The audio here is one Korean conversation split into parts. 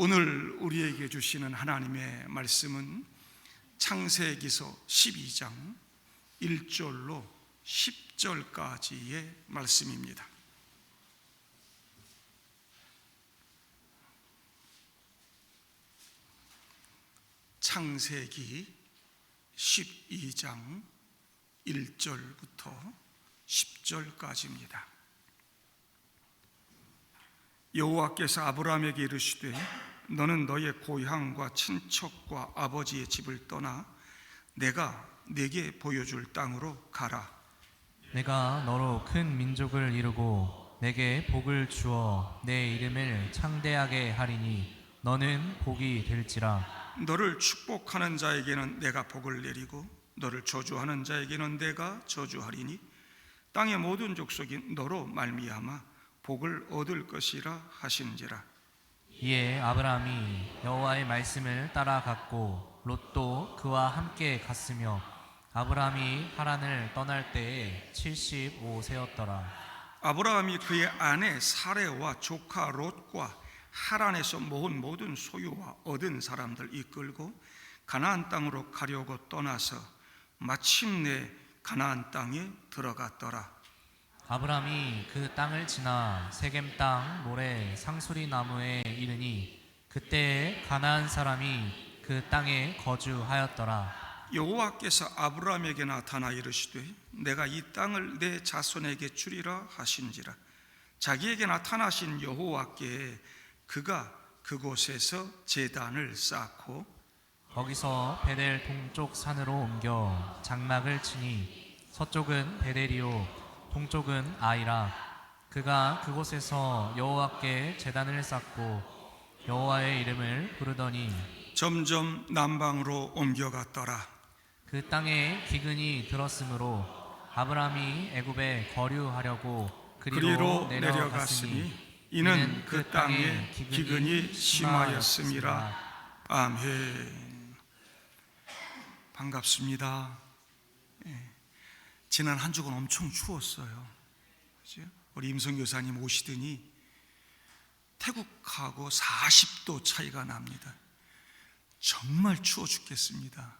오늘 우리에게 주시는 하나님의 말씀은 창세기서 12장 1절로 10절까지의 말씀입니다. 창세기 12장 1절부터 10절까지입니다. 여호와께서 아브라함에게 이르시되 너는 너의 고향과 친척과 아버지의 집을 떠나 내가 네게 보여줄 땅으로 가라. 내가 너로 큰 민족을 이루고 내게 복을 주어 내 이름을 창대하게 하리니 너는 복이 될지라. 너를 축복하는 자에게는 내가 복을 내리고 너를 저주하는 자에게는 내가 저주하리니 땅의 모든 족속이 너로 말미암아 복을 얻을 것이라 하신지라. 이에 아브라함이 여호와의 말씀을 따라갔고 롯도 그와 함께 갔으며 아브라함이 하란을 떠날 때에 75세였더라. 아브라함이 그의 아내 사레와 조카 롯과 하란에서 모은 모든 소유와 얻은 사람들 이끌고 가나안 땅으로 가려고 떠나서 마침내 가나안 땅에 들어갔더라. 아브라함이 그 땅을 지나 세겜 땅 모래 상수리 나무에 이르니 그때에 가나안 사람이 그 땅에 거주하였더라. 여호와께서 아브라함에게 나타나 이르시되 내가 이 땅을 내 자손에게 주리라 하신지라. 자기에게 나타나신 여호와께 그가 그곳에서 제단을 쌓고 거기서 베델 동쪽 산으로 옮겨 장막을 치니 서쪽은 베델이요 동쪽은 아이라. 그가 그곳에서 여호와께 제단을 쌓고 여호와의 이름을 부르더니 점점 남방으로 옮겨갔더라. 그 땅에 기근이 들었으므로 아브라함이 애굽에 거류하려고 그리로 내려갔으니 이는 그 땅에 기근이 심하였음이라. 아멘. 반갑습니다. 지난 한 주간 엄청 추웠어요. 그죠? 우리 임성 교사님 오시더니 태국하고 40도 차이가 납니다. 정말 추워 죽겠습니다.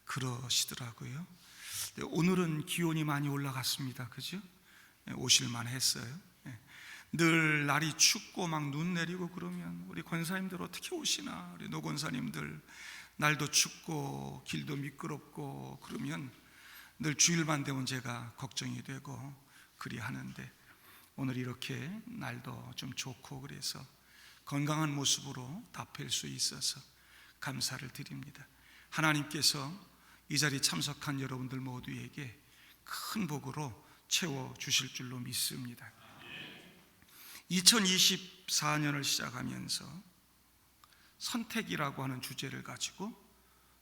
그러시더라고요. 오늘은 기온이 많이 올라갔습니다. 그죠? 오실만 했어요. 늘 날이 춥고 막 눈 내리고 그러면 우리 권사님들 어떻게 오시나, 우리 노권사님들 날도 춥고 길도 미끄럽고 그러면 늘 주일만 되면 제가 걱정이 되고 그리 하는데 오늘 이렇게 날도 좀 좋고 그래서 건강한 모습으로 답할 수 있어서 감사를 드립니다. 하나님께서 이 자리에 참석한 여러분들 모두에게 큰 복으로 채워주실 줄로 믿습니다. 2024년을 시작하면서 선택이라고 하는 주제를 가지고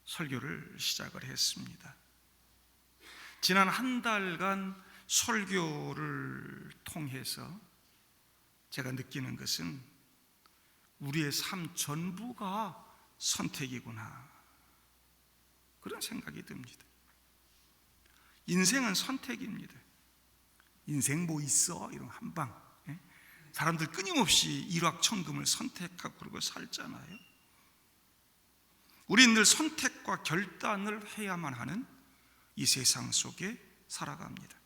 설교를 시작을 했습니다. 지난 한 달간 설교를 통해서 제가 느끼는 것은 우리의 삶 전부가 선택이구나, 그런 생각이 듭니다. 인생은 선택입니다. 인생 뭐 있어? 이런 한방. 사람들 끊임없이 일확천금을 선택하고 그러고 살잖아요. 우리는 늘 선택과 결단을 해야만 하는 이 세상 속에 살아갑니다.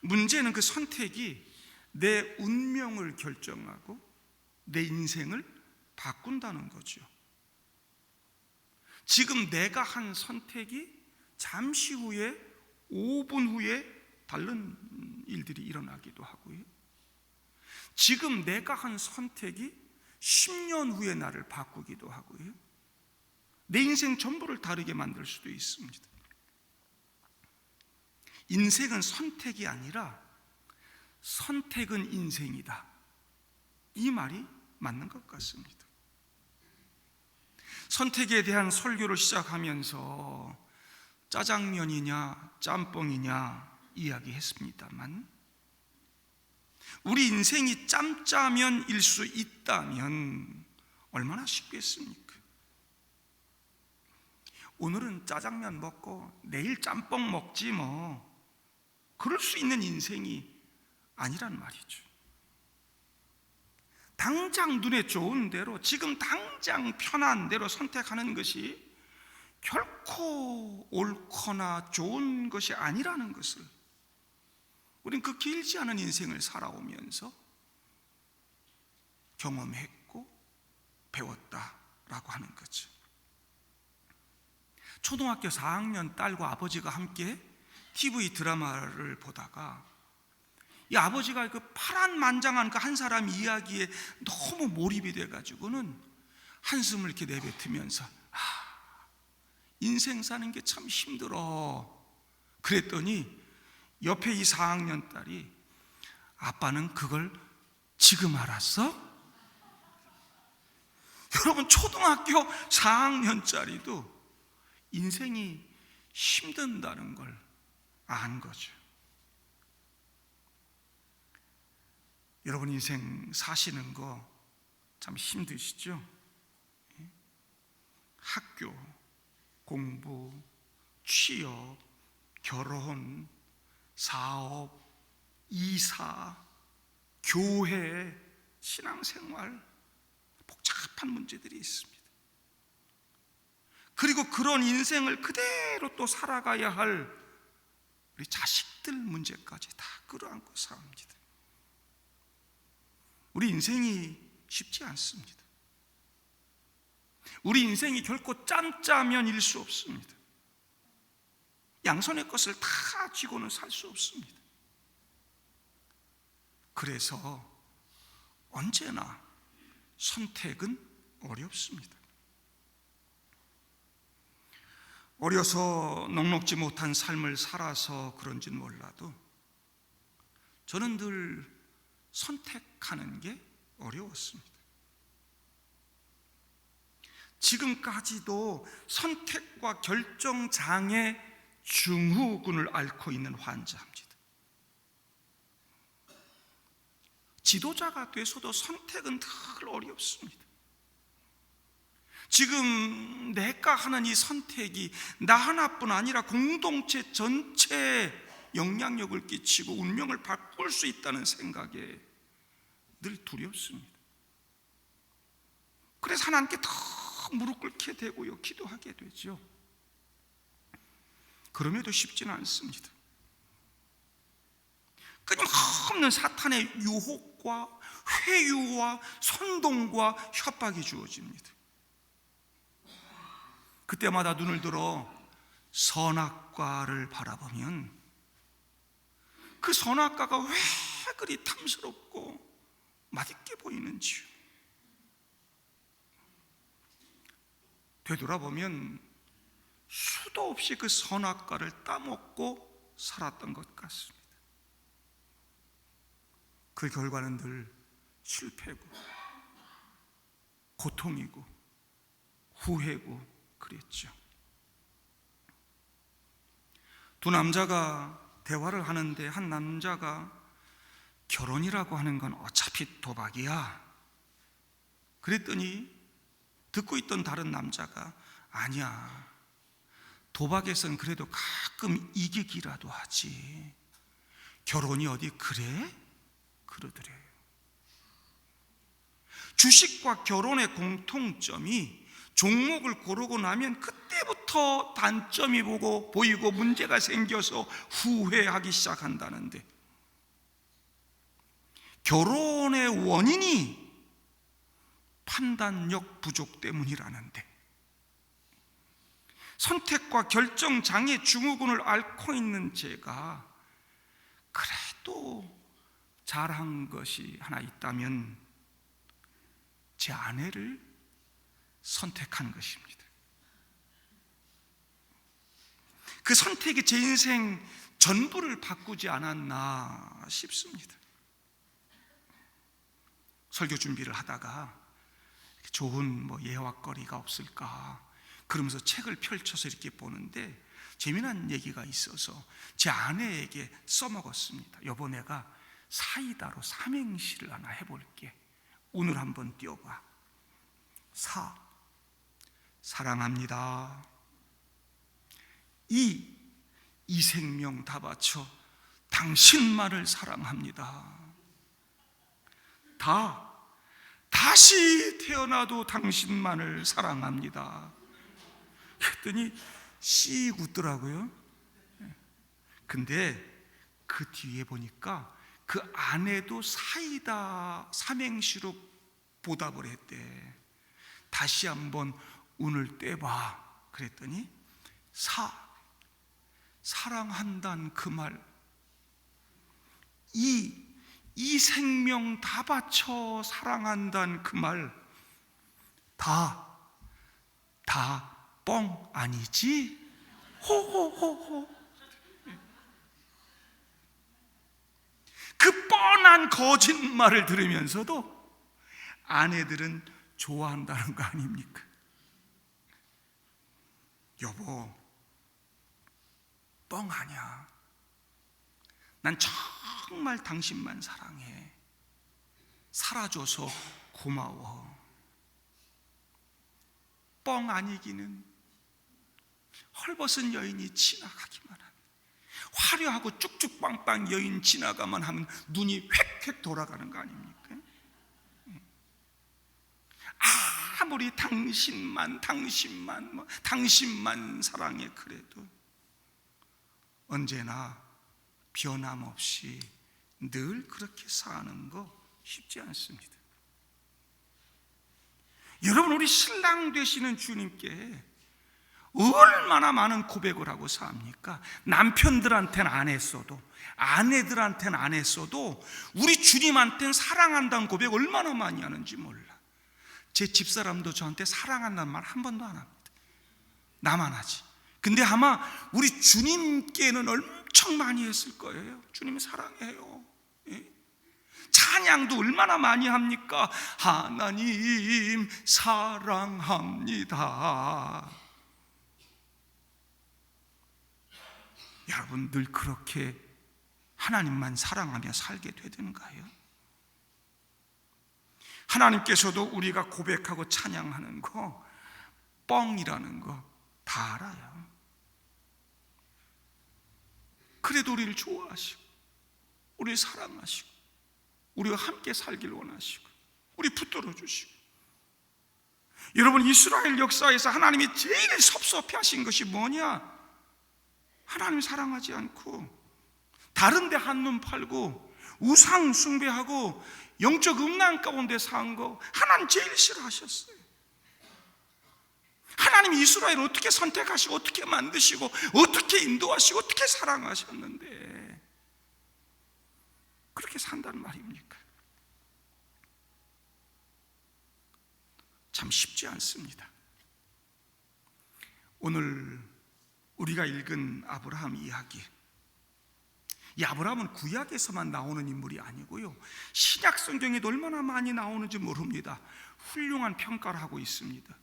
문제는 그 선택이 내 운명을 결정하고 내 인생을 바꾼다는 거죠. 지금 내가 한 선택이 잠시 후에 5분 후에 다른 일들이 일어나기도 하고요. 지금 내가 한 선택이 10년 후에 나를 바꾸기도 하고요. 내 인생 전부를 다르게 만들 수도 있습니다. 인생은 선택이 아니라 선택은 인생이다, 이 말이 맞는 것 같습니다. 선택에 대한 설교를 시작하면서 짜장면이냐 짬뽕이냐 이야기했습니다만 우리 인생이 짬짜면일 수 있다면 얼마나 쉽겠습니까? 오늘은 짜장면 먹고 내일 짬뽕 먹지 뭐, 그럴 수 있는 인생이 아니란 말이죠. 당장 눈에 좋은 대로, 지금 당장 편한 대로 선택하는 것이 결코 옳거나 좋은 것이 아니라는 것을 우린 그 길지 않은 인생을 살아오면서 경험했고 배웠다라고 하는 거죠. 초등학교 4학년 딸과 아버지가 함께 TV 드라마를 보다가 이 아버지가 그 파란만장한 그 한 사람 이야기에 너무 몰입이 돼가지고는 한숨을 이렇게 내뱉으면서 인생 사는 게 참 힘들어. 그랬더니 옆에 이 4학년 딸이 아빠는 그걸 지금 알았어? 여러분, 초등학교 4학년짜리도 인생이 힘든다는 걸 안 거죠. 여러분, 인생 사시는 거 참 힘드시죠? 학교, 공부, 취업, 결혼, 사업, 이사, 교회, 신앙생활, 복잡한 문제들이 있습니다. 그리고 그런 인생을 그대로 또 살아가야 할 우리 자식들 문제까지 다 끌어안고 삽니다. 우리 인생이 쉽지 않습니다. 우리 인생이 결코 짬짜면일 수 없습니다. 양손의 것을 다 쥐고는 살 수 없습니다. 그래서 언제나 선택은 어렵습니다. 어려서 넉넉지 못한 삶을 살아서 그런지는 몰라도 저는 늘 선택하는 게 어려웠습니다. 지금까지도 선택과 결정장애 증후군을 앓고 있는 환자입니다. 지도자가 돼서도 선택은 늘 어렵습니다. 지금 내가 하는 이 선택이 나 하나뿐 아니라 공동체 전체에 영향력을 끼치고 운명을 바꿀 수 있다는 생각에 늘 두렵습니다. 그래서 하나님께 더 무릎 꿇게 되고요, 기도하게 되죠. 그럼에도 쉽지는 않습니다. 끊임없는 사탄의 유혹과 회유와 선동과 협박이 주어집니다. 그때마다 눈을 들어 선악과를 바라보면 그 선악과가 왜 그리 탐스럽고 맛있게 보이는지요. 되돌아보면 수도 없이 그 선악과를 따먹고 살았던 것 같습니다. 그 결과는 늘 실패고 고통이고 후회고 그랬죠. 두 남자가 대화를 하는데 한 남자가 결혼이라고 하는 건 어차피 도박이야. 그랬더니 듣고 있던 다른 남자가 아니야, 도박에선 그래도 가끔 이기기라도 하지. 결혼이 어디 그래? 그러더래요. 주식과 결혼의 공통점이 종목을 고르고 나면 그때부터 단점이 보이고 문제가 생겨서 후회하기 시작한다는데, 결혼의 원인이 판단력 부족 때문이라는데, 선택과 결정장애 증후군을 앓고 있는 제가 그래도 잘한 것이 하나 있다면 제 아내를 선택한 것입니다. 그 선택이 제 인생 전부를 바꾸지 않았나 싶습니다. 설교 준비를 하다가 좋은 예화거리가 없을까 그러면서 책을 펼쳐서 이렇게 보는데 재미난 얘기가 있어서 제 아내에게 써먹었습니다. 여보, 내가 사이다로 삼행시를 하나 해볼게. 오늘 한번 띄워봐. 사랑합니다. 이 생명 다 바쳐 당신만을 사랑합니다. 다시 태어나도 당신만을 사랑합니다. 그랬더니 씩 웃더라고요. 근데 그 뒤에 보니까 그 아내도 사이다 삼행시로 보답을 했대. 다시 한번 운을 떼봐. 그랬더니 사랑한다는 그 말, 이 생명 다 바쳐 사랑한다는 그 말, 다 뻥 아니지? 호호호호. 그 뻔한 거짓말을 들으면서도 아내들은 좋아한다는 거 아닙니까? 여보, 뻥 아니야. 난 정말 당신만 사랑해. 살아줘서 고마워. 뻥 아니기는 헐벗은 여인이 지나가기만 하면, 화려하고 쭉쭉빵빵 여인 지나가만 하면 눈이 획획 돌아가는 거 아닙니까? 아무리 당신만 사랑해 그래도 언제나 변함없이 늘 그렇게 사는 거 쉽지 않습니다. 여러분, 우리 신랑 되시는 주님께 얼마나 많은 고백을 하고 삽니까? 남편들한테는 안 했어도, 아내들한테는 안 했어도 우리 주님한테는 사랑한다는 고백 얼마나 많이 하는지 몰라. 제 집사람도 저한테 사랑한다는 말 한 번도 안 합니다. 나만 하지. 근데 아마 우리 주님께는 엄청 많이 했을 거예요. 주님 사랑해요. 찬양도 얼마나 많이 합니까? 하나님 사랑합니다. 여러분, 늘 그렇게 하나님만 사랑하며 살게 되는가요? 하나님께서도 우리가 고백하고 찬양하는 거, 뻥이라는 거 다 알아요. 그래도 우리를 좋아하시고, 우리를 사랑하시고, 우리와 함께 살길 원하시고, 우리 붙들어 주시고. 여러분, 이스라엘 역사에서 하나님이 제일 섭섭해 하신 것이 뭐냐? 하나님 사랑하지 않고 다른 데 한눈 팔고 우상 숭배하고 영적 음란 가운데 산 거 하나님 제일 싫어하셨어요. 하나님이 이스라엘을 어떻게 선택하시고 어떻게 만드시고 어떻게 인도하시고 어떻게 사랑하셨는데 그렇게 산다는 말입니까? 참 쉽지 않습니다. 오늘 우리가 읽은 아브라함 이야기, 이 아브라함은 구약에서만 나오는 인물이 아니고요, 신약 성경에도 얼마나 많이 나오는지 모릅니다. 훌륭한 평가를 하고 있습니다.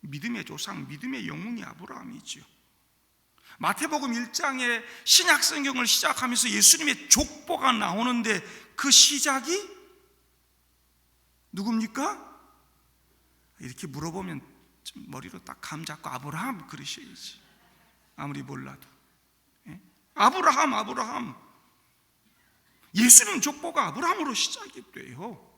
믿음의 조상, 믿음의 영웅이 아브라함이죠. 마태복음 1장에 신약 성경을 시작하면서 예수님의 족보가 나오는데 그 시작이 누굽니까? 이렇게 물어보면 좀 머리로 딱 감 잡고 아브라함 그러셔야지. 아무리 몰라도. 아브라함. 예수님 족보가 아브라함으로 시작이 돼요.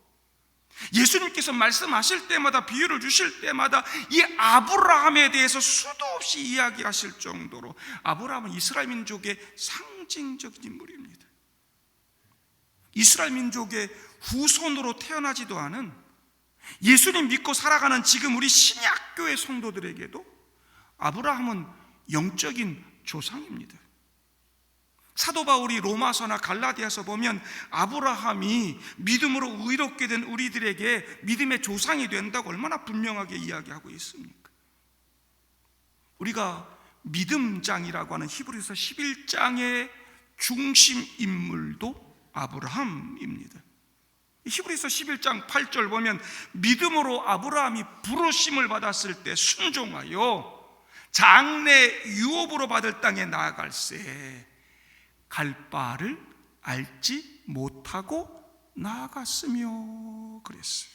예수님께서 말씀하실 때마다, 비유를 주실 때마다 이 아브라함에 대해서 수도 없이 이야기하실 정도로 아브라함은 이스라엘 민족의 상징적인 인물입니다. 이스라엘 민족의 후손으로 태어나지도 않은, 예수님 믿고 살아가는 지금 우리 신약교회 성도들에게도 아브라함은 영적인 조상입니다. 사도 바울이 로마서나 갈라디아서 보면 아브라함이 믿음으로 의롭게 된 우리들에게 믿음의 조상이 된다고 얼마나 분명하게 이야기하고 있습니까? 우리가 믿음장이라고 하는 히브리서 11장의 중심 인물도 아브라함입니다. 히브리서 11장 8절 보면 믿음으로 아브라함이 부르심을 받았을 때 순종하여 장래 유업으로 받을 땅에 나아갈새 갈 바를 알지 못하고 나아갔으며 그랬어요.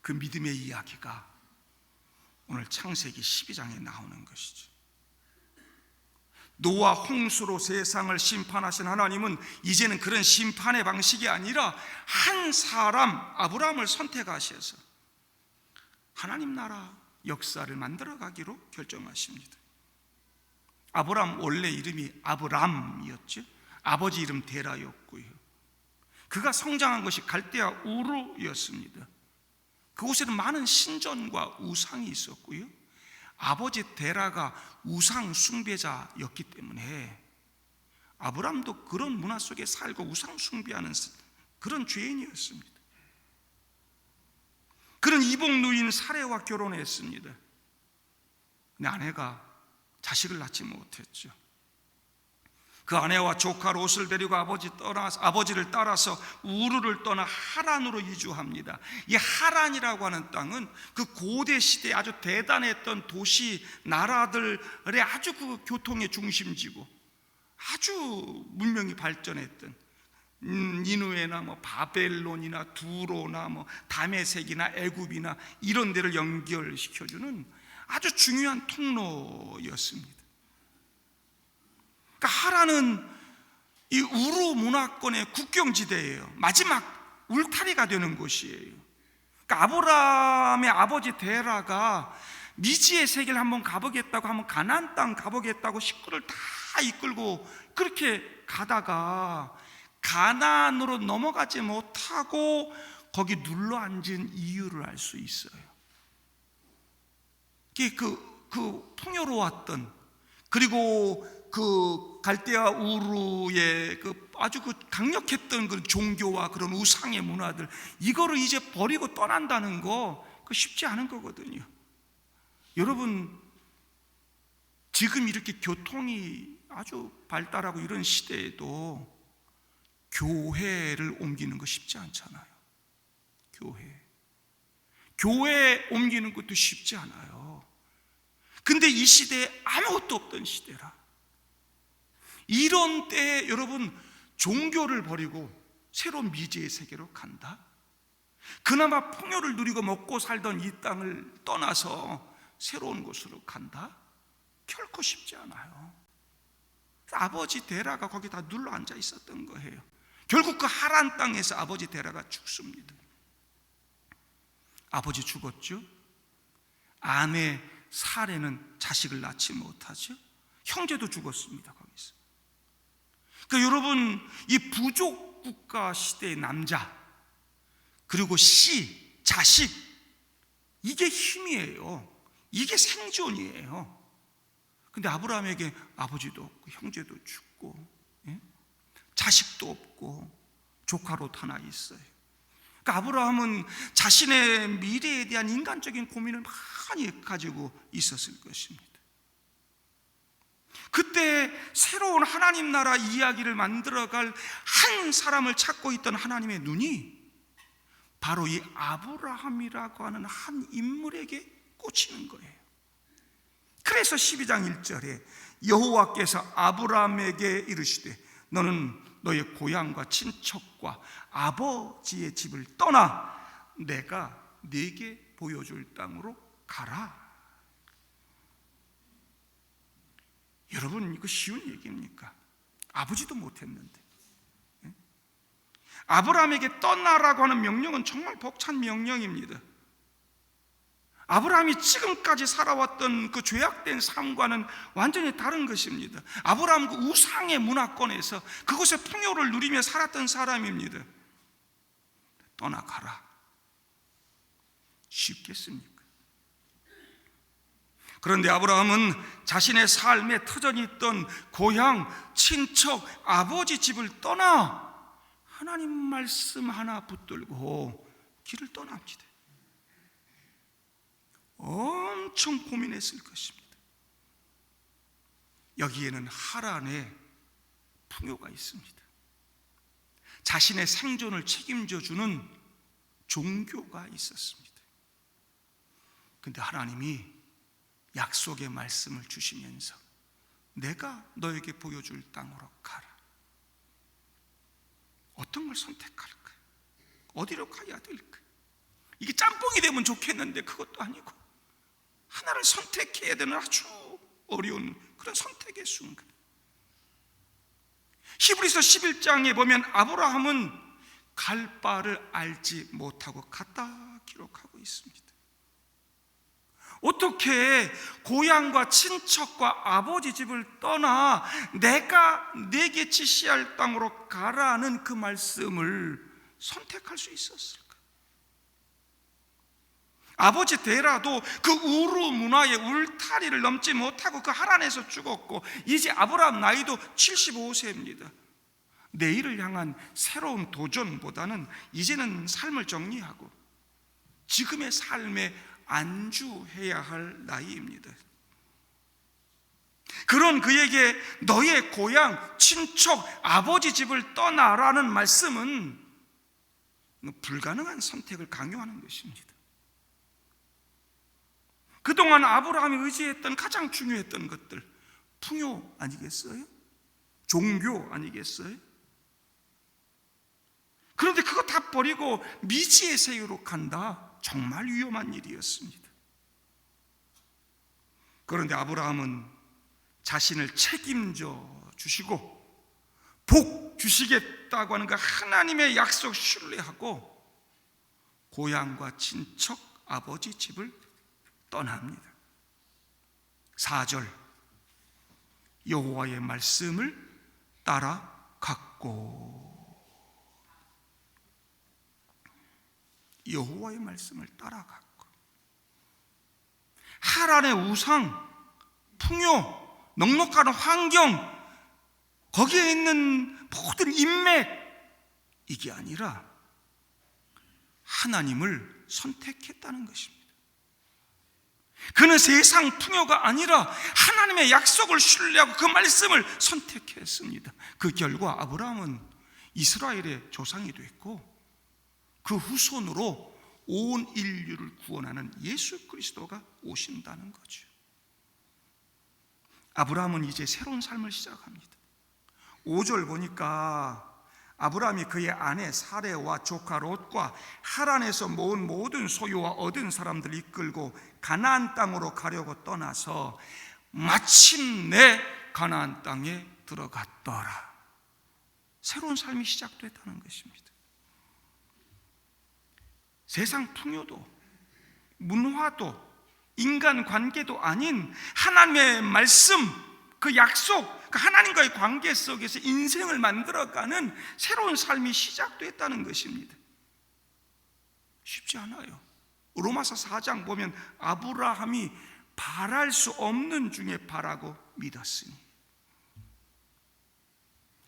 그 믿음의 이야기가 오늘 창세기 12장에 나오는 것이죠. 노아 홍수로 세상을 심판하신 하나님은 이제는 그런 심판의 방식이 아니라 한 사람 아브라함을 선택하셔서 하나님 나라 역사를 만들어가기로 결정하십니다. 아브라함 원래 이름이 아브람이었죠. 아버지 이름 데라였고요. 그가 성장한 것이 갈대아 우르였습니다. 그곳에는 많은 신전과 우상이 있었고요. 아버지 데라가 우상 숭배자였기 때문에 아브람도 그런 문화 속에 살고 우상 숭배하는 그런 죄인이었습니다. 그런 이복 누인 사레와 결혼했습니다. 근데 아내가 자식을 낳지 못했죠. 그 아내와 조카 롯을 데리고 아버지를 따라서 우르를 떠나 하란으로 이주합니다. 이 하란이라고 하는 땅은 그 고대 시대에 아주 대단했던 도시 나라들의 아주 그 교통의 중심지고 아주 문명이 발전했던 니누에나 바벨론이나 두로나 다메섹이나 애굽이나 이런 데를 연결시켜주는 아주 중요한 통로였습니다. 그러니까 하란은 이 우르 문화권의 국경지대예요. 마지막 울타리가 되는 곳이에요. 그러니까 아브라함의 아버지 데라가 미지의 세계를 한번 가보겠다고 하면 가나안 땅 가보겠다고 식구를 다 이끌고 그렇게 가다가 가나안으로 넘어가지 못하고 거기 눌러 앉은 이유를 알 수 있어요. 그 풍요로웠던, 그리고 그 갈대아 우르의 그 아주 그 강력했던 그 종교와 그런 우상의 문화들, 이거를 이제 버리고 떠난다는 거 그 쉽지 않은 거거든요. 여러분, 지금 이렇게 교통이 아주 발달하고 이런 시대에도 교회를 옮기는 거 쉽지 않잖아요. 교회 옮기는 것도 쉽지 않아요. 근데 이 시대에 아무것도 없던 시대라. 이런 때에 여러분, 종교를 버리고 새로운 미지의 세계로 간다? 그나마 풍요를 누리고 먹고 살던 이 땅을 떠나서 새로운 곳으로 간다? 결코 쉽지 않아요. 아버지 데라가 거기 다 눌러 앉아 있었던 거예요. 결국 그 하란 땅에서 아버지 데라가 죽습니다. 아버지 죽었죠. 아내 사레는 자식을 낳지 못하죠. 형제도 죽었습니다. 거기서. 그러니까 여러분, 이 부족 국가 시대의 남자, 그리고 자식, 이게 힘이에요. 이게 생존이에요. 근데 아브라함에게 아버지도 없고 형제도 죽고 자식도 없고 조카 롯 하나 있어요. 그러니까 아브라함은 자신의 미래에 대한 인간적인 고민을 많이 가지고 있었을 것입니다. 그때 새로운 하나님 나라 이야기를 만들어갈 한 사람을 찾고 있던 하나님의 눈이 바로 이 아브라함이라고 하는 한 인물에게 꽂히는 거예요. 그래서 12장 1절에 여호와께서 아브라함에게 이르시되 너는 너의 고향과 친척과 아버지의 집을 떠나 내가 네게 보여줄 땅으로 가라. 여러분, 이거 쉬운 얘기입니까? 아버지도 못했는데. 아브라함에게 떠나라고 하는 명령은 정말 벅찬 명령입니다. 아브라함이 지금까지 살아왔던 그 죄악된 삶과는 완전히 다른 것입니다. 아브라함은 그 우상의 문화권에서 그곳의 풍요를 누리며 살았던 사람입니다. 떠나가라. 쉽겠습니까? 그런데 아브라함은 자신의 삶에 터전이 있던 고향, 친척, 아버지 집을 떠나 하나님 말씀 하나 붙들고 길을 떠납니다. 엄청 고민했을 것입니다. 여기에는 하란의 풍요가 있습니다. 자신의 생존을 책임져주는 종교가 있었습니다. 그런데 하나님이 약속의 말씀을 주시면서 내가 너에게 보여줄 땅으로 가라. 어떤 걸 선택할까? 어디로 가야 될까? 이게 짬뽕이 되면 좋겠는데 그것도 아니고 하나를 선택해야 되는 아주 어려운 그런 선택의 순간, 히브리서 11장에 보면 아브라함은 갈 바를 알지 못하고 갔다 기록하고 있습니다. 어떻게 고향과 친척과 아버지 집을 떠나 내가 내게 지시할 땅으로 가라는 그 말씀을 선택할 수 있었을까? 아버지 데라도 그 우르 문화의 울타리를 넘지 못하고 그 하란에서 죽었고, 이제 아브라함 나이도 75세입니다. 내일을 향한 새로운 도전보다는 이제는 삶을 정리하고 지금의 삶에 안주해야 할 나이입니다. 그런 그에게 너의 고향, 친척, 아버지 집을 떠나라는 말씀은 불가능한 선택을 강요하는 것입니다. 그동안 아브라함이 의지했던 가장 중요했던 것들, 풍요 아니겠어요? 종교 아니겠어요? 그런데 그거 다 버리고 미지의 세계로 간다. 정말 위험한 일이었습니다. 그런데 아브라함은 자신을 책임져 주시고 복 주시겠다고 하는 그 하나님의 약속 신뢰하고 고향과 친척, 아버지 집을 떠납니다. 4절, 여호와의 말씀을 따라갔고. 여호와의 말씀을 따라갔고, 하란의 우상, 풍요, 넉넉한 환경, 거기에 있는 모든 인맥, 이게 아니라 하나님을 선택했다는 것입니다. 그는 세상 풍요가 아니라 하나님의 약속을 신뢰하고 그 말씀을 선택했습니다. 그 결과 아브라함은 이스라엘의 조상이 됐고 그 후손으로 온 인류를 구원하는 예수 그리스도가 오신다는 거죠. 아브라함은 이제 새로운 삶을 시작합니다. 5절 보니까 아브라함이 그의 아내 사레와 조카 롯과 하란에서 모은 모든 소유와 얻은 사람들을 이끌고 가나안 땅으로 가려고 떠나서 마침내 가나안 땅에 들어갔더라. 새로운 삶이 시작됐다는 것입니다. 세상 풍요도 문화도 인간 관계도 아닌 하나님의 말씀, 그 약속, 그 하나님과의 관계 속에서 인생을 만들어가는 새로운 삶이 시작됐다는 것입니다. 쉽지 않아요. 로마서 4장 보면 아브라함이 바랄 수 없는 중에 바라고 믿었으니,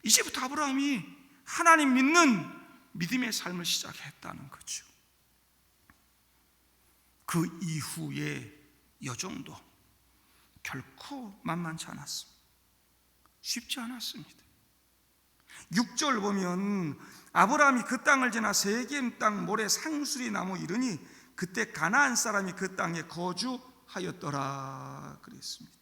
이제부터 아브라함이 하나님 믿는 믿음의 삶을 시작했다는 거죠. 그 이후의 여정도 결코 만만치 않았습니다. 쉽지 않았습니다. 6절 보면 아브라함이 그 땅을 지나 세겜 땅 모래 상수리 나무 이르니 그때 가나안 사람이 그 땅에 거주하였더라 그랬습니다.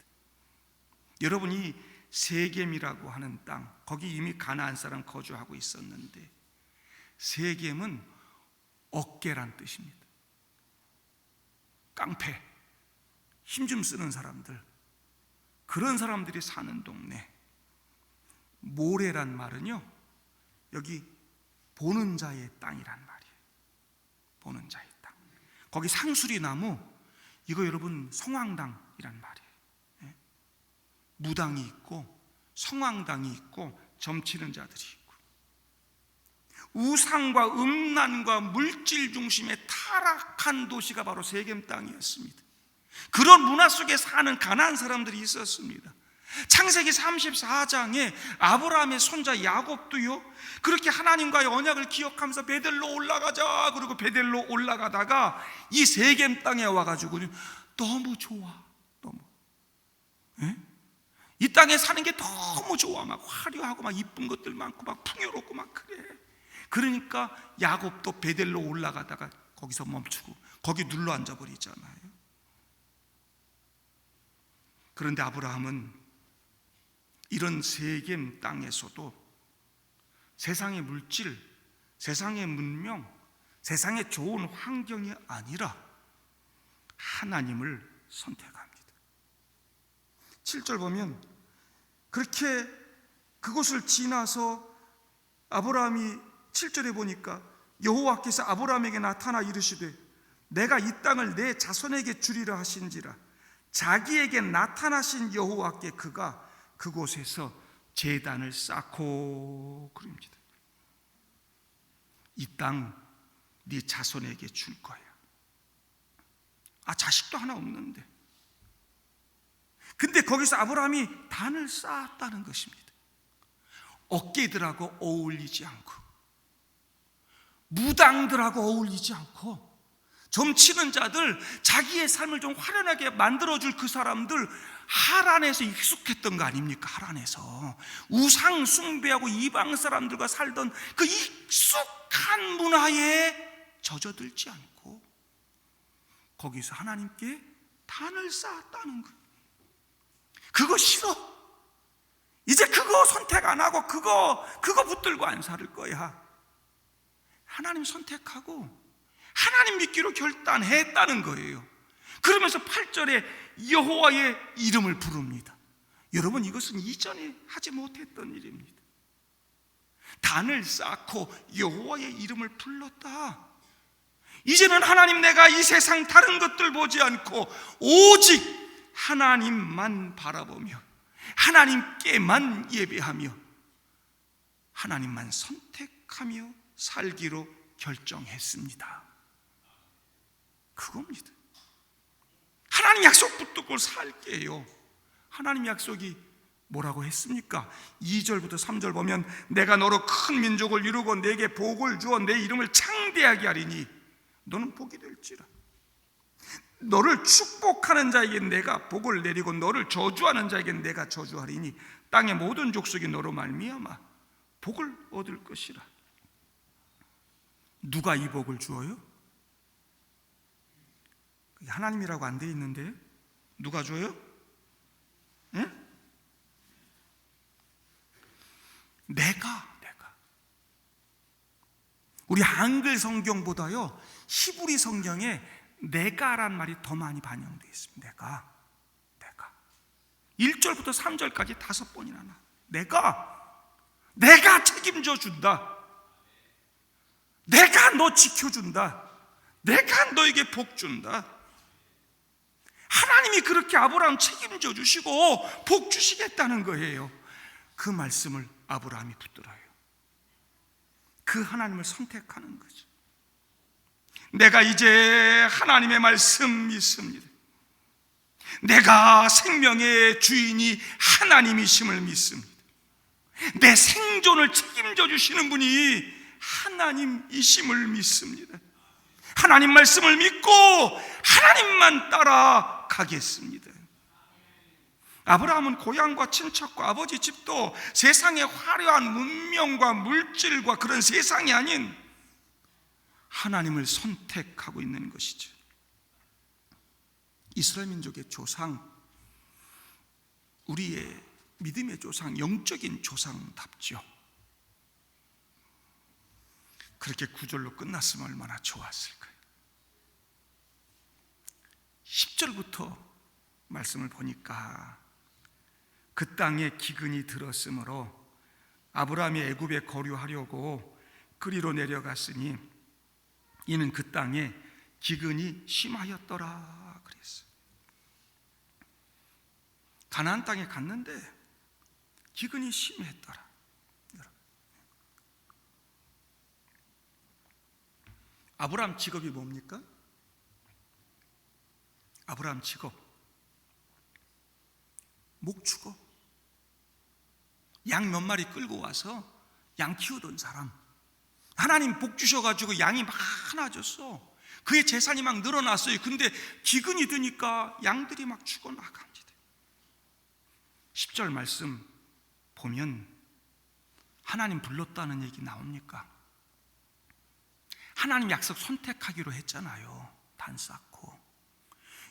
여러분, 이 세겜이라고 하는 땅, 거기 이미 가나안 사람 거주하고 있었는데, 세겜은 어깨란 뜻입니다. 깡패, 힘 좀 쓰는 사람들, 그런 사람들이 사는 동네. 모래란 말은요, 여기 보는 자의 땅이란 말이에요. 보는 자의 땅. 거기 상수리 나무, 이거 여러분 성황당이란 말이에요. 무당이 있고 성황당이 있고 점치는 자들이 있고, 우상과 음란과 물질 중심의 타락한 도시가 바로 세겜 땅이었습니다. 그런 문화 속에 사는 가나안 사람들이 있었습니다. 창세기 34장에 아브라함의 손자 야곱도요, 그렇게 하나님과의 언약을 기억하면서 베델로 올라가자, 그리고 베델로 올라가다가 이 세겜 땅에 와가지고 너무 좋아, 너무, 이 땅에 사는 게 너무 좋아, 막 화려하고 막 이쁜 것들 많고 막 풍요롭고 막 그래. 그러니까 야곱도 베델로 올라가다가 거기서 멈추고 거기 눌러 앉아버리잖아요. 그런데 아브라함은 이런 세겜 땅에서도 세상의 물질, 세상의 문명, 세상의 좋은 환경이 아니라 하나님을 선택합니다. 7절 보면 그렇게 그곳을 지나서 아브라함이 7절에 보니까 여호와께서 아브라함에게 나타나 이르시되 내가 이 땅을 내 자손에게 주리라 하신지라. 자기에게 나타나신 여호와께 그가 그곳에서 제단을 쌓고 그럽니다. 이 땅 네 자손에게 줄 거야. 자식도 하나 없는데. 근데 거기서 아브라함이 단을 쌓았다는 것입니다. 어깨들하고 어울리지 않고, 무당들하고 어울리지 않고, 점치는 자들, 자기의 삶을 좀 화려하게 만들어줄 그 사람들, 하란에서 익숙했던 거 아닙니까? 하란에서 우상 숭배하고 이방 사람들과 살던 그 익숙한 문화에 젖어들지 않고 거기서 하나님께 단을 쌓았다는 거예요. 그거 싫어. 이제 그거 선택 안 하고 그거 붙들고 안 살 거야. 하나님 선택하고 하나님 믿기로 결단했다는 거예요. 그러면서 8절에 여호와의 이름을 부릅니다. 여러분, 이것은 이전에 하지 못했던 일입니다. 단을 쌓고 여호와의 이름을 불렀다. 이제는 하나님, 내가 이 세상 다른 것들 보지 않고 오직 하나님만 바라보며 하나님께만 예배하며 하나님만 선택하며 살기로 결정했습니다. 그겁니다. 하나님 약속 붙들고 살게요. 하나님 약속이 뭐라고 했습니까? 2절부터 3절 보면 내가 너로 큰 민족을 이루고 내게 복을 주어 내 이름을 창대하게 하리니 너는 복이 될지라. 너를 축복하는 자에게 내가 복을 내리고 너를 저주하는 자에게 내가 저주하리니 땅의 모든 족속이 너로 말미암아 복을 얻을 것이라. 누가 이 복을 주어요? 하나님이라고 안 돼 있는데 누가 줘요? 예? 내가 우리 한글 성경보다요 히브리 성경에 내가란 말이 더 많이 반영되어 있습니다. 내가 1절부터 3절까지 5번이나 나. 내가 책임져 준다. 내가 너 지켜준다. 내가 너에게 복 준다. 하나님이 그렇게 아브라함 책임져 주시고 복 주시겠다는 거예요. 그 말씀을 아브라함이 붙들어요. 그 하나님을 선택하는 거죠. 내가 이제 하나님의 말씀 믿습니다. 내가 생명의 주인이 하나님이심을 믿습니다. 내 생존을 책임져 주시는 분이 하나님이심을 믿습니다. 하나님 말씀을 믿고 하나님만 따라가겠습니다. 아브라함은 고향과 친척과 아버지 집도 세상의 화려한 문명과 물질과 그런 세상이 아닌 하나님을 선택하고 있는 것이죠. 이스라엘 민족의 조상, 우리의 믿음의 조상, 영적인 조상답죠. 그렇게 9절로 끝났으면 얼마나 좋았을까요? 10절부터 말씀을 보니까 그 땅에 기근이 들었으므로 아브라함이 애굽에 거류하려고 그리로 내려갔으니 이는 그 땅에 기근이 심하였더라 그랬어요. 가나안 땅에 갔는데 기근이 심했더라. 아브라함 직업이 뭡니까? 아브라함 직업 목축업. 양 몇 마리 끌고 와서 양 키우던 사람. 하나님 복 주셔가지고 양이 많아졌어. 그의 재산이 막 늘어났어요. 근데 기근이 드니까 양들이 막 죽어나갑니다. 10절 말씀 보면 하나님 불렀다는 얘기 나옵니까? 하나님 약속 선택하기로 했잖아요. 단 쌓고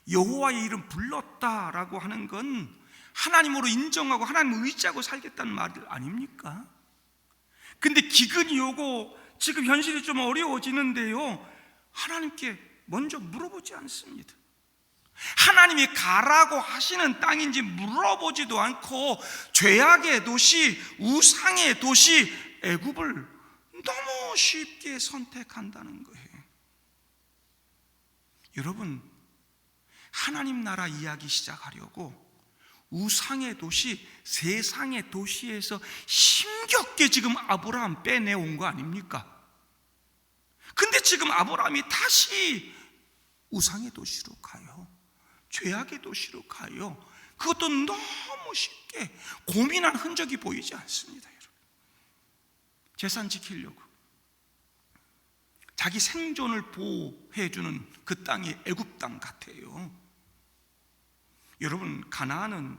여호와의 이름 불렀다라고 하는 건 하나님으로 인정하고 하나님 의지하고 살겠다는 말 아닙니까? 근데 기근이 오고 지금 현실이 좀 어려워지는데요, 하나님께 먼저 물어보지 않습니다. 하나님이 가라고 하시는 땅인지 물어보지도 않고 죄악의 도시, 우상의 도시 애굽을 너무 쉽게 선택한다는 거예요. 여러분, 하나님 나라 이야기 시작하려고 우상의 도시, 세상의 도시에서 힘겹게 지금 아브라함 빼내온 거 아닙니까? 근데 지금 아브라함이 다시 우상의 도시로 가요. 죄악의 도시로 가요. 그것도 너무 쉽게 고민한 흔적이 보이지 않습니다. 여러분, 재산 지키려고 자기 생존을 보호해주는 그 땅이 애굽 땅 같아요. 여러분, 가나안은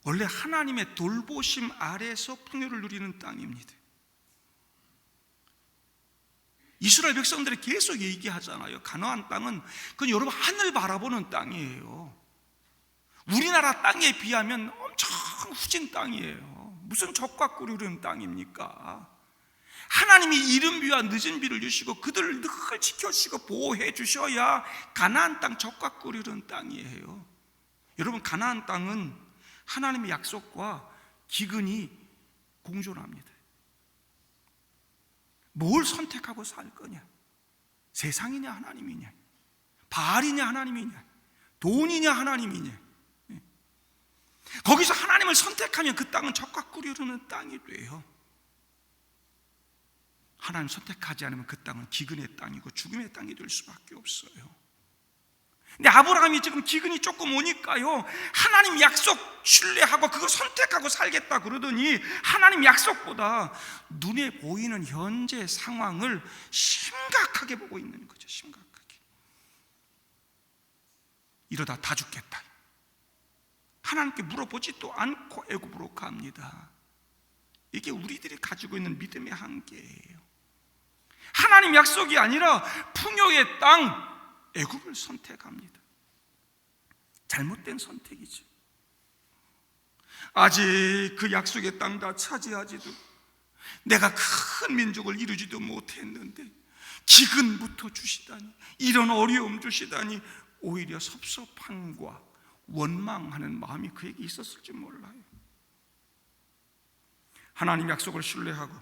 원래 하나님의 돌보심 아래에서 풍요를 누리는 땅입니다. 이스라엘 백성들이 계속 얘기하잖아요. 가나안 땅은 그건 여러분 하늘 바라보는 땅이에요. 우리나라 땅에 비하면 엄청 후진 땅이에요. 무슨 적과 꿀이는 땅입니까? 하나님이 이른 비와 늦은 비를 주시고 그들을 늘 지켜주시고 보호해 주셔야 가나안 땅 적과 꿀이는 땅이에요. 여러분, 가나안 땅은 하나님의 약속과 기근이 공존합니다. 뭘 선택하고 살 거냐? 세상이냐 하나님이냐? 바알이냐 하나님이냐? 돈이냐 하나님이냐? 거기서 하나님을 선택하면 그 땅은 적과 꿀이 흐르는 땅이 돼요. 하나님 선택하지 않으면 그 땅은 기근의 땅이고 죽음의 땅이 될 수밖에 없어요. 근데 아브라함이 지금 기근이 조금 오니까요, 하나님 약속 신뢰하고 그걸 선택하고 살겠다 그러더니 하나님 약속보다 눈에 보이는 현재 상황을 심각하게 보고 있는 거죠. 심각하게. 이러다 다 죽겠다. 하나님께 물어보지도 않고 애굽으로 갑니다. 이게 우리들이 가지고 있는 믿음의 한계예요. 하나님 약속이 아니라 풍요의 땅 애굽을 선택합니다. 잘못된 선택이죠. 아직 그 약속의 땅 다 차지하지도, 내가 큰 민족을 이루지도 못했는데 기근부터 주시다니, 이런 어려움 주시다니, 오히려 섭섭함과 원망하는 마음이 그에게 있었을지 몰라요. 하나님 약속을 신뢰하고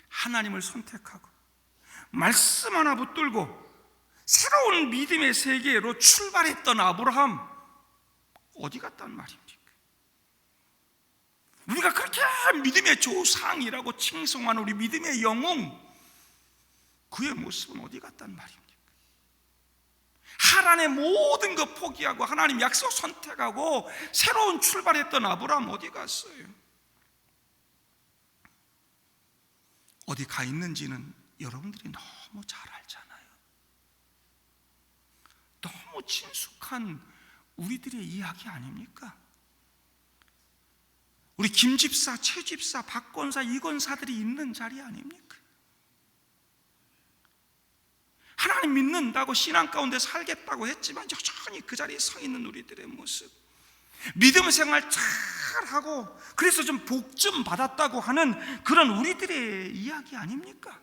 하나님을 선택하고 말씀 하나 붙들고 새로운 믿음의 세계로 출발했던 아브라함, 어디 갔단 말입니까? 우리가 그렇게 믿음의 조상이라고 칭송하는 우리 믿음의 영웅, 그의 모습은 어디 갔단 말입니까? 하나님의 모든 것 포기하고 하나님 약속 선택하고 새로운 출발했던 아브라함 어디 갔어요? 어디 가 있는지는 여러분들이 너무 잘 알잖아요. 너무 친숙한 우리들의 이야기 아닙니까? 우리 김집사, 최집사, 박권사, 이권사들이 있는 자리 아닙니까? 하나님 믿는다고 신앙 가운데 살겠다고 했지만 여전히 그 자리에 서 있는 우리들의 모습, 믿음 생활 잘하고 그래서 좀 복 좀 받았다고 하는 그런 우리들의 이야기 아닙니까?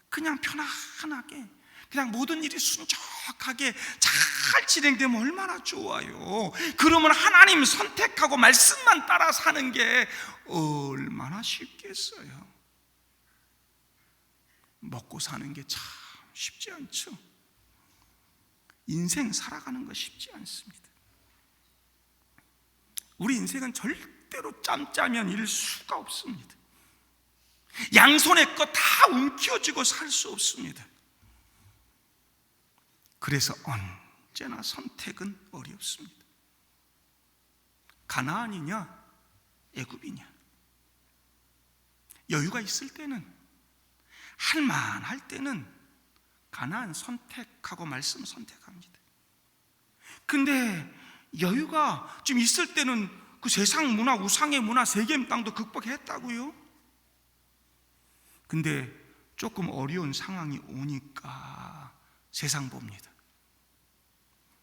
그냥 편안하게, 그냥 모든 일이 순적하게 잘 진행되면 얼마나 좋아요. 그러면 하나님 선택하고 말씀만 따라 사는 게 얼마나 쉽겠어요. 먹고 사는 게 참 쉽지 않죠. 인생 살아가는 거 쉽지 않습니다. 우리 인생은 절대로 짬짜면일 수가 없습니다. 양손에 거 다 움켜쥐고 살 수 없습니다. 그래서 언제나 선택은 어렵습니다. 가나안이냐 애굽이냐, 여유가 있을 때는, 할만할 때는 가나안 선택하고 말씀 선택합니다. 근데 여유가 좀 있을 때는 그 세상 문화, 우상의 문화, 세겜 땅도 극복했다고요. 근데 조금 어려운 상황이 오니까 세상 봅니다.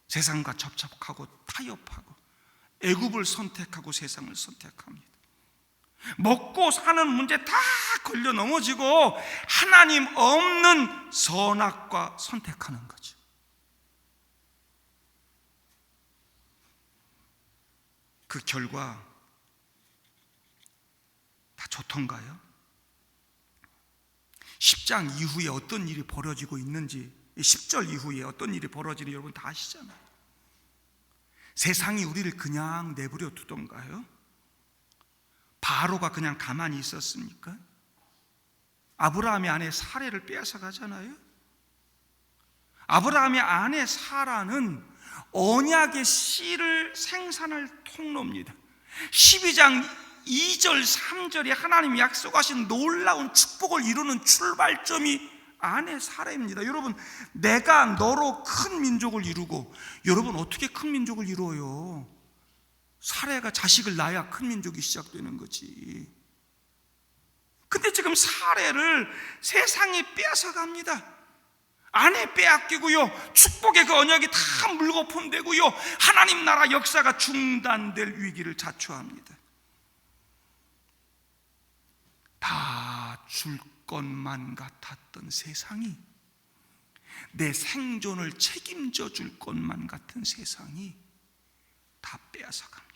세상과 접촉하고 타협하고 애굽을 선택하고 세상을 선택합니다. 먹고 사는 문제 다 걸려 넘어지고 하나님 없는 선악과 선택하는 거죠. 그 결과 다 좋던가요? 10장 이후에 어떤 일이 벌어지고 있는지, 10절 이후에 어떤 일이 벌어지는지 여러분 다 아시잖아요. 세상이 우리를 그냥 내버려 두던가요? 바로가 그냥 가만히 있었습니까? 아브라함의 아내 사레를 빼앗아 가잖아요. 아브라함의 아내 사라는 언약의 씨를 생산할 통로입니다. 12장 2절 3절에 하나님이 약속하신 놀라운 축복을 이루는 출발점이 아내 사라입니다. 여러분, 내가 너로 큰 민족을 이루고, 여러분 어떻게 큰 민족을 이루어요? 사라가 자식을 낳아야 큰 민족이 시작되는 거지. 근데 지금 사라를 세상이 빼앗아 갑니다. 아내 빼앗기고요, 축복의 그 언약이 다 물거품되고요, 하나님 나라 역사가 중단될 위기를 자초합니다. 다 줄 것만 같았던 세상이, 내 생존을 책임져 줄 것만 같은 세상이 다 빼앗아 갑니다.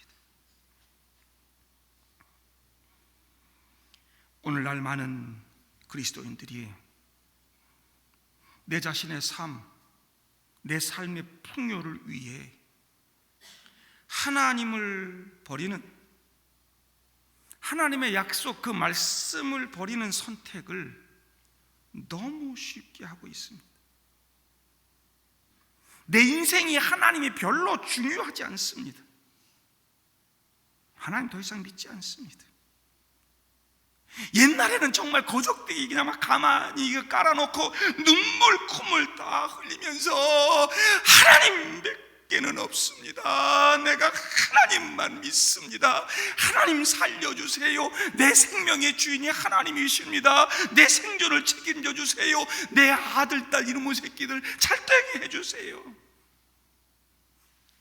오늘날 많은 그리스도인들이 내 자신의 삶, 내 삶의 풍요를 위해 하나님을 버리는, 하나님의 약속, 그 말씀을 버리는 선택을 너무 쉽게 하고 있습니다. 내 인생이 하나님이 별로 중요하지 않습니다. 하나님 더 이상 믿지 않습니다. 옛날에는 정말 거적대기 그냥 막 가만히 이거 깔아놓고 눈물 콧물 다 흘리면서 하나님밖에는 없습니다. 내가 하나님만 믿습니다. 하나님 살려주세요. 내 생명의 주인이 하나님이십니다. 내 생존을 책임져 주세요. 내 아들, 딸, 이놈의 새끼들 잘 되게 해주세요.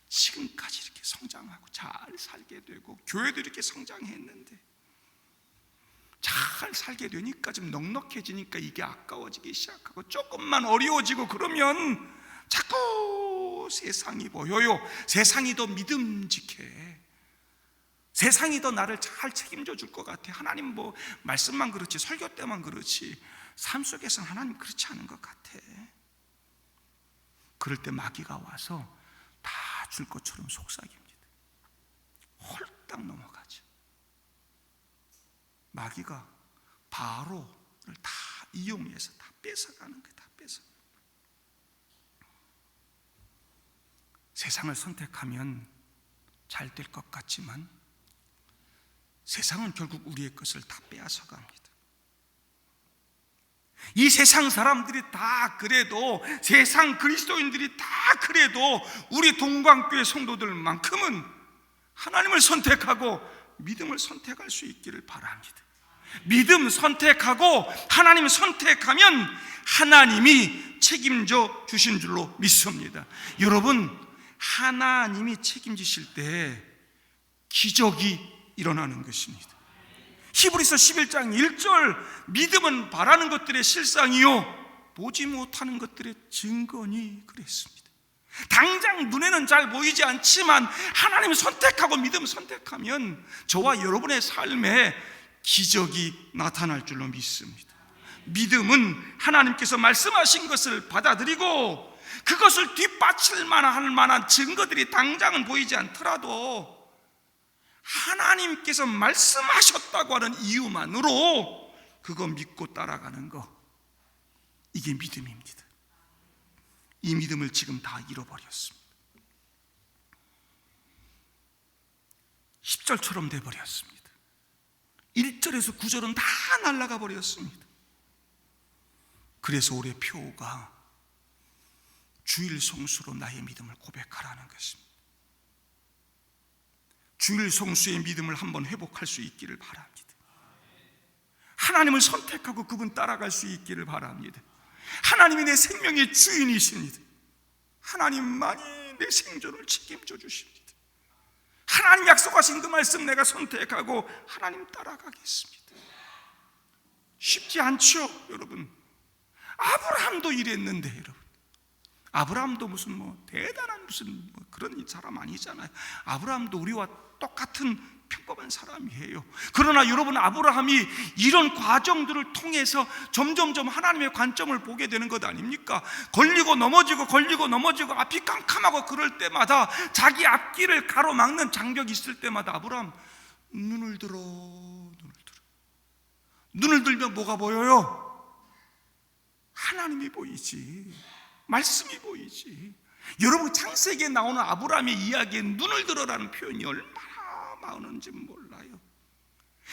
지금까지 이렇게 성장하고 잘 살게 되고 교회도 이렇게 성장했는데, 잘 살게 되니까 좀 넉넉해지니까 이게 아까워지기 시작하고, 조금만 어려워지고 그러면 자꾸 세상이 보여요. 세상이 더 믿음직해. 세상이 더 나를 잘 책임져 줄 것 같아. 하나님 뭐 말씀만 그렇지, 설교 때만 그렇지, 삶 속에서는 하나님 그렇지 않은 것 같아. 그럴 때 마귀가 와서 다 줄 것처럼 속삭입니다. 홀딱 넘어가죠. 마귀가 바로를 다 이용해서 다 뺏어가는 거예요. 다 뺏어. 세상을 선택하면 잘 될 것 같지만 세상은 결국 우리의 것을 다 빼앗아 갑니다. 이 세상 사람들이 다 그래도, 세상 그리스도인들이 다 그래도 우리 동광교회 성도들만큼은 하나님을 선택하고 믿음을 선택할 수 있기를 바랍니다. 믿음 선택하고 하나님 선택하면 하나님이 책임져 주신 줄로 믿습니다. 여러분, 하나님이 책임지실 때 기적이 일어나는 것입니다. 히브리서 11장 1절, 믿음은 바라는 것들의 실상이요 보지 못하는 것들의 증거니 그랬습니다. 당장 눈에는 잘 보이지 않지만 하나님 선택하고 믿음 선택하면 저와 여러분의 삶에 기적이 나타날 줄로 믿습니다. 믿음은 하나님께서 말씀하신 것을 받아들이고 그것을 뒷받칠 만한 증거들이 당장은 보이지 않더라도 하나님께서 말씀하셨다고 하는 이유만으로 그거 믿고 따라가는 거, 이게 믿음입니다. 이 믿음을 지금 다 잃어버렸습니다. 10절처럼 돼버렸습니다. 1절에서 9절은 다 날아가 버렸습니다. 그래서 올해 표가 주일 성수로 나의 믿음을 고백하라는 것입니다. 주일 성수의 믿음을 한번 회복할 수 있기를 바랍니다. 하나님을 선택하고 그분 따라갈 수 있기를 바랍니다. 하나님이 내 생명의 주인이십니다. 하나님만이 내 생존을 책임져 주십니다. 하나님 약속하신 그 말씀 내가 선택하고 하나님 따라가겠습니다. 쉽지 않죠, 여러분. 아브라함도 이랬는데, 여러분, 아브라함도 무슨 대단한 무슨 그런 사람 아니잖아요. 아브라함도 우리와 똑같은 평범한 사람이에요. 그러나 여러분, 아브라함이 이런 과정들을 통해서 점점점 하나님의 관점을 보게 되는 것 아닙니까? 걸리고 넘어지고 앞이 깜깜하고 그럴 때마다, 자기 앞길을 가로막는 장벽이 있을 때마다 아브라함 눈을 들면 뭐가 보여요? 하나님이 보이지, 말씀이 보이지. 여러분, 창세기에 나오는 아브라함의 이야기에 눈을 들어라는 표현이 얼마나 많은지 몰라요.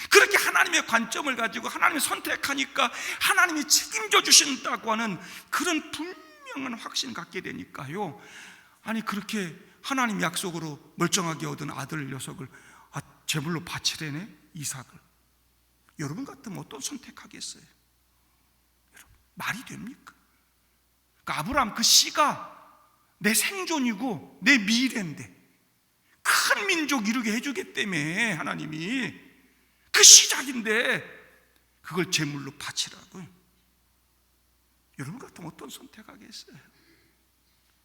그렇게 하나님의 관점을 가지고 하나님이 선택하니까 하나님이 책임져 주신다고 하는 그런 분명한 확신 갖게 되니까요. 아니, 그렇게 하나님 약속으로 멀쩡하게 얻은 아들 녀석을 제물로 바치려네, 이삭을. 여러분 같으면 어떤 선택하겠어요? 여러분, 말이 됩니까? 그러니까 아브라함 그 씨가 내 생존이고 내 미래인데, 큰 민족 이루게 해주겠다며 하나님이, 그 시작인데 그걸 제물로 바치라고요. 여러분 같으면 어떤 선택하겠어요?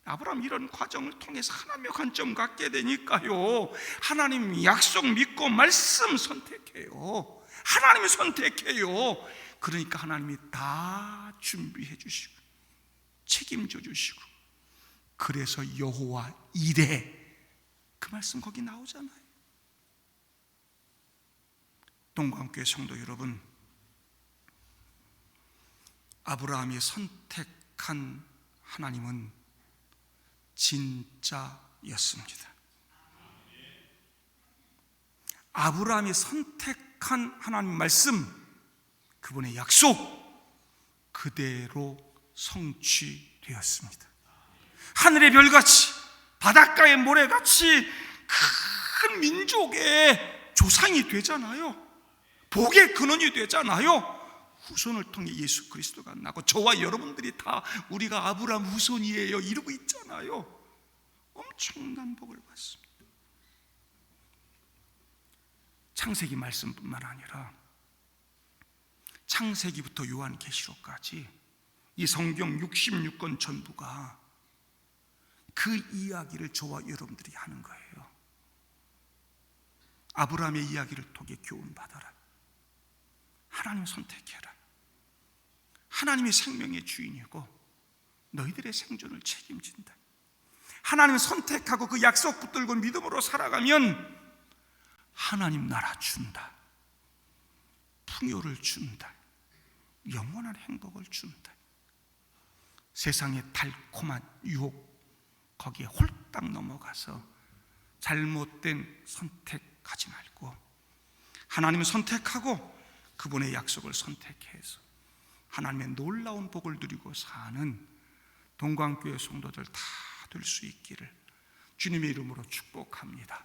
아브라함 이런 과정을 통해서 하나님의 관점 갖게 되니까요, 하나님 약속 믿고 말씀 선택해요. 하나님이 선택해요. 그러니까 하나님이 다 준비해 주시고 책임져 주시고, 그래서 여호와 이레, 그 말씀 거기 나오잖아요. 동광교회 성도 여러분, 아브라함이 선택한 하나님은 진짜였습니다. 아브라함이 선택한 하나님 말씀, 그분의 약속, 그대로 성취되었습니다. 하늘의 별같이 바닷가의 모래같이 큰 민족의 조상이 되잖아요. 복의 근원이 되잖아요. 후손을 통해 예수 그리스도가 나고 저와 여러분들이 다 우리가 아브라함 후손이에요 이러고 있잖아요. 엄청난 복을 받습니다. 창세기 말씀뿐만 아니라 창세기부터 요한계시록까지 이 성경 66권 전부가 그 이야기를 저와 여러분들이 하는 거예요. 아브라함의 이야기를 통해 교훈 받아라. 하나님 선택해라. 하나님이 생명의 주인이고 너희들의 생존을 책임진다. 하나님 선택하고 그 약속 붙들고 믿음으로 살아가면 하나님 나라 준다. 풍요를 준다. 영원한 행복을 준다. 세상의 달콤한 유혹, 거기에 홀딱 넘어가서 잘못된 선택하지 말고 하나님을 선택하고 그분의 약속을 선택해서 하나님의 놀라운 복을 누리고 사는 동광교회 성도들 다 될 수 있기를 주님의 이름으로 축복합니다.